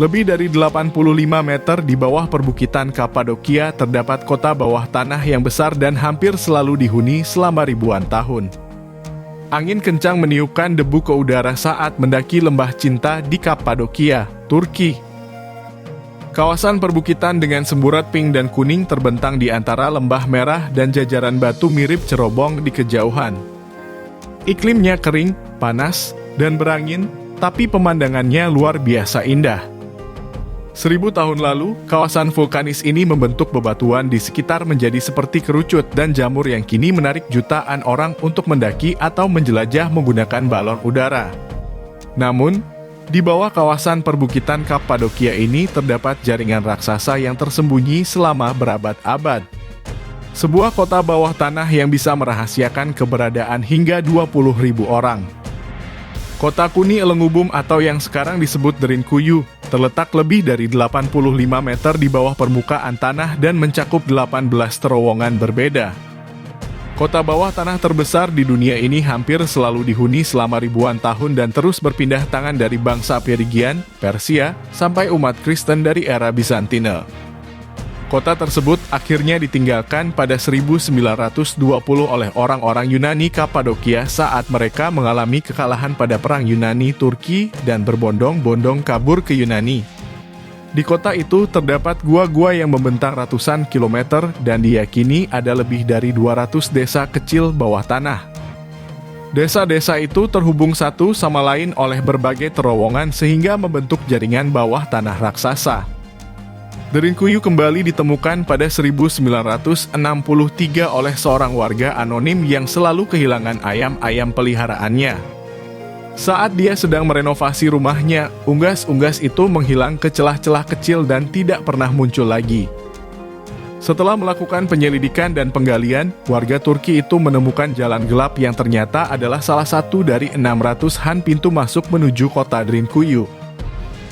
Lebih dari 85 meter di bawah perbukitan Kapadokia terdapat kota bawah tanah yang besar dan hampir selalu dihuni selama ribuan tahun. Angin kencang meniupkan debu ke udara saat mendaki lembah cinta di Kapadokia, Turki. Kawasan perbukitan dengan semburat pink dan kuning terbentang di antara lembah merah dan jajaran batu mirip cerobong di kejauhan. Iklimnya kering, panas, dan berangin, tapi pemandangannya luar biasa indah. 1000 tahun lalu, kawasan vulkanis ini membentuk bebatuan di sekitar menjadi seperti kerucut dan jamur yang kini menarik jutaan orang untuk mendaki atau menjelajah menggunakan balon udara. Namun, di bawah kawasan perbukitan Kapadokia ini terdapat jaringan raksasa yang tersembunyi selama berabad-abad. Sebuah kota bawah tanah yang bisa merahasiakan keberadaan hingga 20.000 orang. Kota Kuni Elengubum atau yang sekarang disebut Derinkuyu, terletak lebih dari 85 meter di bawah permukaan tanah dan mencakup 18 terowongan berbeda. Kota bawah tanah terbesar di dunia ini hampir selalu dihuni selama ribuan tahun dan terus berpindah tangan dari bangsa Phrygian, Persia, sampai umat Kristen dari era Bizantina. Kota tersebut akhirnya ditinggalkan pada 1920 oleh orang-orang Yunani Kapadokia saat mereka mengalami kekalahan pada Perang Yunani-Turki dan berbondong-bondong kabur ke Yunani. Di kota itu terdapat gua-gua yang membentang ratusan kilometer dan diyakini ada lebih dari 200 desa kecil bawah tanah. Desa-desa itu terhubung satu sama lain oleh berbagai terowongan sehingga membentuk jaringan bawah tanah raksasa. Derinkuyu kembali ditemukan pada 1963 oleh seorang warga anonim yang selalu kehilangan ayam-ayam peliharaannya. Saat dia sedang merenovasi rumahnya, unggas-unggas itu menghilang ke celah-celah kecil dan tidak pernah muncul lagi. Setelah melakukan penyelidikan dan penggalian, warga Turki itu menemukan jalan gelap yang ternyata adalah salah satu dari 600-an pintu masuk menuju kota Derinkuyu.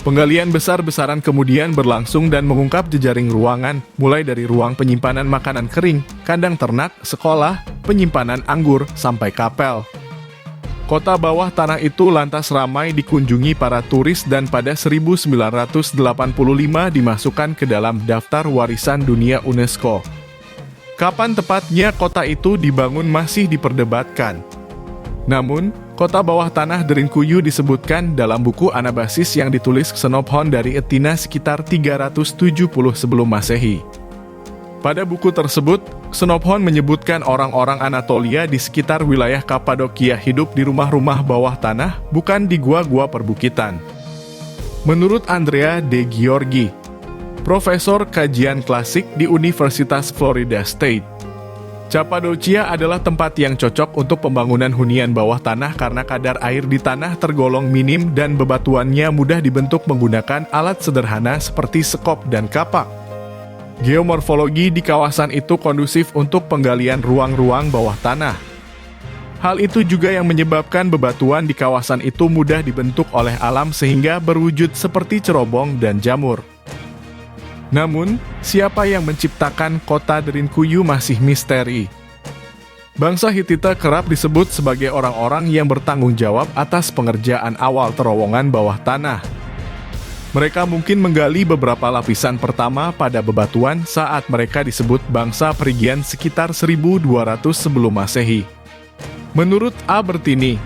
Penggalian besar-besaran kemudian berlangsung dan mengungkap jejaring ruangan, mulai dari ruang penyimpanan makanan kering, kandang ternak, sekolah, penyimpanan anggur, sampai kapel. Kota bawah tanah itu lantas ramai dikunjungi para turis dan pada 1985 dimasukkan ke dalam daftar warisan dunia UNESCO. Kapan tepatnya kota itu dibangun masih diperdebatkan. Namun, kota bawah tanah Derinkuyu disebutkan dalam buku Anabasis yang ditulis Xenophon dari Athena sekitar 370 sebelum Masehi. Pada buku tersebut, Xenophon menyebutkan orang-orang Anatolia di sekitar wilayah Kapadokia hidup di rumah-rumah bawah tanah, bukan di gua-gua perbukitan. Menurut Andrea De Giorgi, profesor kajian klasik di Universitas Florida State, Cappadocia adalah tempat yang cocok untuk pembangunan hunian bawah tanah karena kadar air di tanah tergolong minim dan bebatuannya mudah dibentuk menggunakan alat sederhana seperti sekop dan kapak. Geomorfologi di kawasan itu kondusif untuk penggalian ruang-ruang bawah tanah. Hal itu juga yang menyebabkan bebatuan di kawasan itu mudah dibentuk oleh alam sehingga berwujud seperti cerobong dan jamur. Namun, siapa yang menciptakan kota Derinkuyu masih misteri. Bangsa Hittite kerap disebut sebagai orang-orang yang bertanggung jawab atas pengerjaan awal terowongan bawah tanah. Mereka mungkin menggali beberapa lapisan pertama pada bebatuan saat mereka disebut bangsa Phrygian sekitar 1200 sebelum Masehi. Menurut Albertini,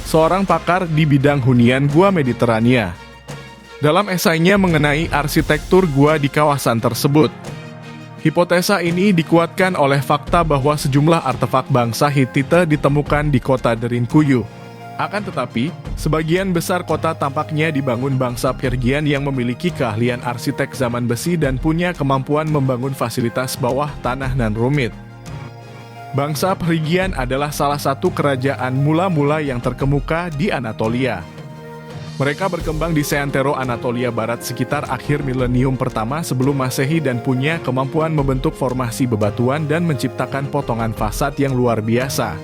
seorang pakar di bidang hunian gua Mediterania, dalam esainya mengenai arsitektur gua di kawasan tersebut, hipotesa ini dikuatkan oleh fakta bahwa sejumlah artefak bangsa Hittite ditemukan di kota Derinkuyu. Akan tetapi, sebagian besar kota tampaknya dibangun bangsa Phrygian yang memiliki keahlian arsitek zaman besi dan punya kemampuan membangun fasilitas bawah tanah nan rumit. Bangsa Phrygian adalah salah satu kerajaan mula-mula yang terkemuka di Anatolia. Mereka berkembang di seantero Anatolia Barat sekitar akhir milenium pertama sebelum Masehi dan punya kemampuan membentuk formasi bebatuan dan menciptakan potongan fasad yang luar biasa.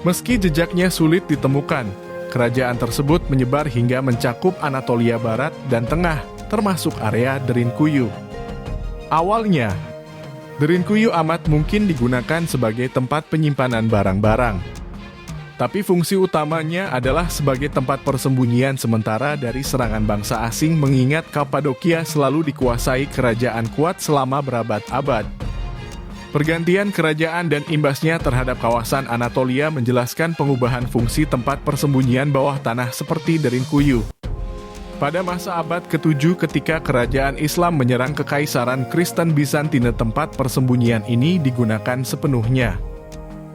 Meski jejaknya sulit ditemukan, kerajaan tersebut menyebar hingga mencakup Anatolia Barat dan Tengah, termasuk area Derinkuyu. Awalnya, Derinkuyu amat mungkin digunakan sebagai tempat penyimpanan barang-barang. Tapi fungsi utamanya adalah sebagai tempat persembunyian sementara dari serangan bangsa asing mengingat Kapadokia selalu dikuasai kerajaan kuat selama berabad-abad. Pergantian kerajaan dan imbasnya terhadap kawasan Anatolia menjelaskan pengubahan fungsi tempat persembunyian bawah tanah seperti Derinkuyu. Pada masa abad ke-7 ketika kerajaan Islam menyerang kekaisaran Kristen Bizantina, tempat persembunyian ini digunakan sepenuhnya.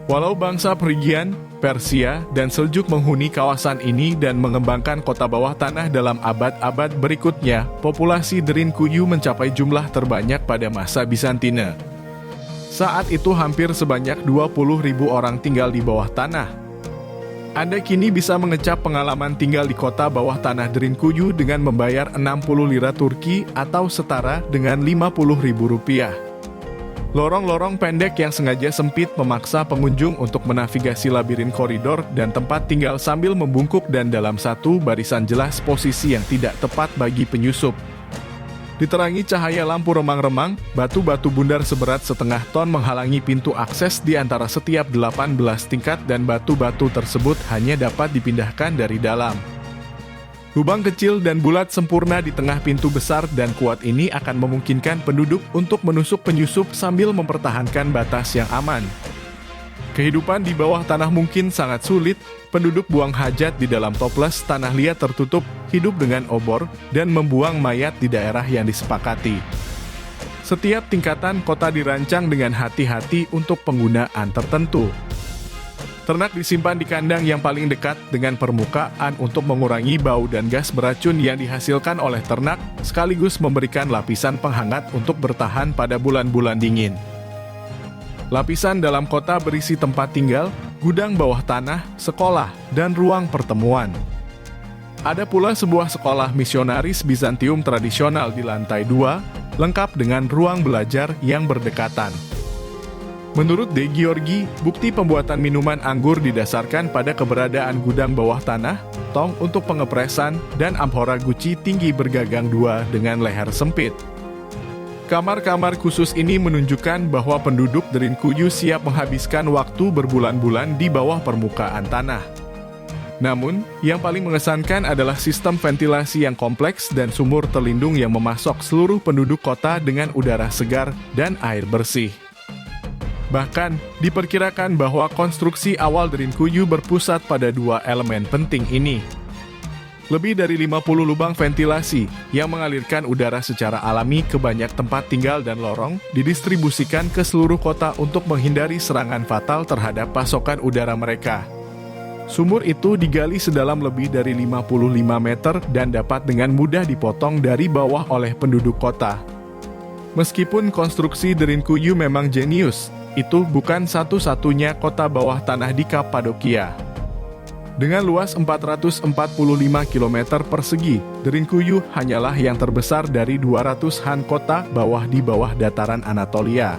Walau bangsa Phrygian, Persia, dan Seljuk menghuni kawasan ini dan mengembangkan kota bawah tanah dalam abad-abad berikutnya, populasi Derinkuyu mencapai jumlah terbanyak pada masa Bizantina. Saat itu hampir sebanyak 20.000 orang tinggal di bawah tanah. Anda kini bisa mengecap pengalaman tinggal di kota bawah tanah Derinkuyu dengan membayar 60 lira Turki atau setara dengan Rp50.000. Lorong-lorong pendek yang sengaja sempit memaksa pengunjung untuk menavigasi labirin koridor dan tempat tinggal sambil membungkuk dan dalam satu barisan, jelas posisi yang tidak tepat bagi penyusup. Diterangi cahaya lampu remang-remang, batu-batu bundar seberat setengah ton menghalangi pintu akses di antara setiap 18 tingkat dan batu-batu tersebut hanya dapat dipindahkan dari dalam. Lubang kecil dan bulat sempurna di tengah pintu besar dan kuat ini akan memungkinkan penduduk untuk menusuk penyusup sambil mempertahankan batas yang aman. Kehidupan di bawah tanah mungkin sangat sulit, penduduk buang hajat di dalam toples tanah liat tertutup, hidup dengan obor, dan membuang mayat di daerah yang disepakati. Setiap tingkatan kota dirancang dengan hati-hati untuk penggunaan tertentu. Ternak disimpan di kandang yang paling dekat dengan permukaan untuk mengurangi bau dan gas beracun yang dihasilkan oleh ternak, sekaligus memberikan lapisan penghangat untuk bertahan pada bulan-bulan dingin. Lapisan dalam kota berisi tempat tinggal, gudang bawah tanah, sekolah, dan ruang pertemuan. Ada pula sebuah sekolah misionaris Bizantium tradisional di lantai 2, lengkap dengan ruang belajar yang berdekatan. Menurut De Giorgi, bukti pembuatan minuman anggur didasarkan pada keberadaan gudang bawah tanah, tong untuk pengepresan, dan amphora guci tinggi bergagang 2 dengan leher sempit. Kamar-kamar khusus ini menunjukkan bahwa penduduk Derinkuyu siap menghabiskan waktu berbulan-bulan di bawah permukaan tanah. Namun, yang paling mengesankan adalah sistem ventilasi yang kompleks dan sumur terlindung yang memasok seluruh penduduk kota dengan udara segar dan air bersih. Bahkan, diperkirakan bahwa konstruksi awal Derinkuyu berpusat pada 2 elemen penting ini. Lebih dari 50 lubang ventilasi yang mengalirkan udara secara alami ke banyak tempat tinggal dan lorong didistribusikan ke seluruh kota untuk menghindari serangan fatal terhadap pasokan udara mereka. Sumur itu digali sedalam lebih dari 55 meter dan dapat dengan mudah dipotong dari bawah oleh penduduk kota. Meskipun konstruksi Derinkuyu memang jenius, itu bukan satu-satunya kota bawah tanah di Kapadokia. Dengan luas 445 km persegi, Derinkuyu hanyalah yang terbesar dari 200-an kota bawah di bawah dataran Anatolia.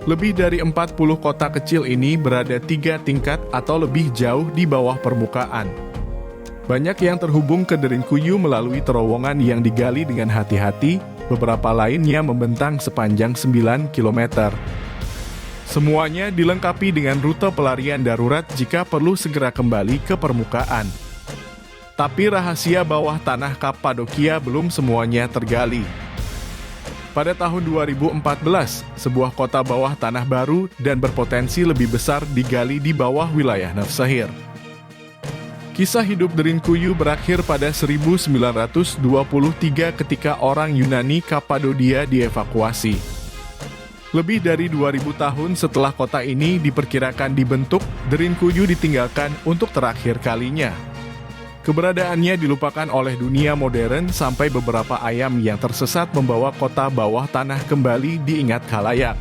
Lebih dari 40 kota kecil ini berada 3 tingkat atau lebih jauh di bawah permukaan. Banyak yang terhubung ke Derinkuyu melalui terowongan yang digali dengan hati-hati, beberapa lainnya membentang sepanjang 9 km. Semuanya dilengkapi dengan rute pelarian darurat jika perlu segera kembali ke permukaan. Tapi rahasia bawah tanah Kapadokia belum semuanya tergali. Pada tahun 2014, sebuah kota bawah tanah baru dan berpotensi lebih besar digali di bawah wilayah Nevşehir. Kisah hidup Derinkuyu berakhir pada 1923 ketika orang Yunani Kapadokia dievakuasi. Lebih dari 2000 tahun setelah kota ini diperkirakan dibentuk, Derinkuyu ditinggalkan untuk terakhir kalinya. Keberadaannya dilupakan oleh dunia modern sampai beberapa ayam yang tersesat membawa kota bawah tanah kembali diingat khalayak.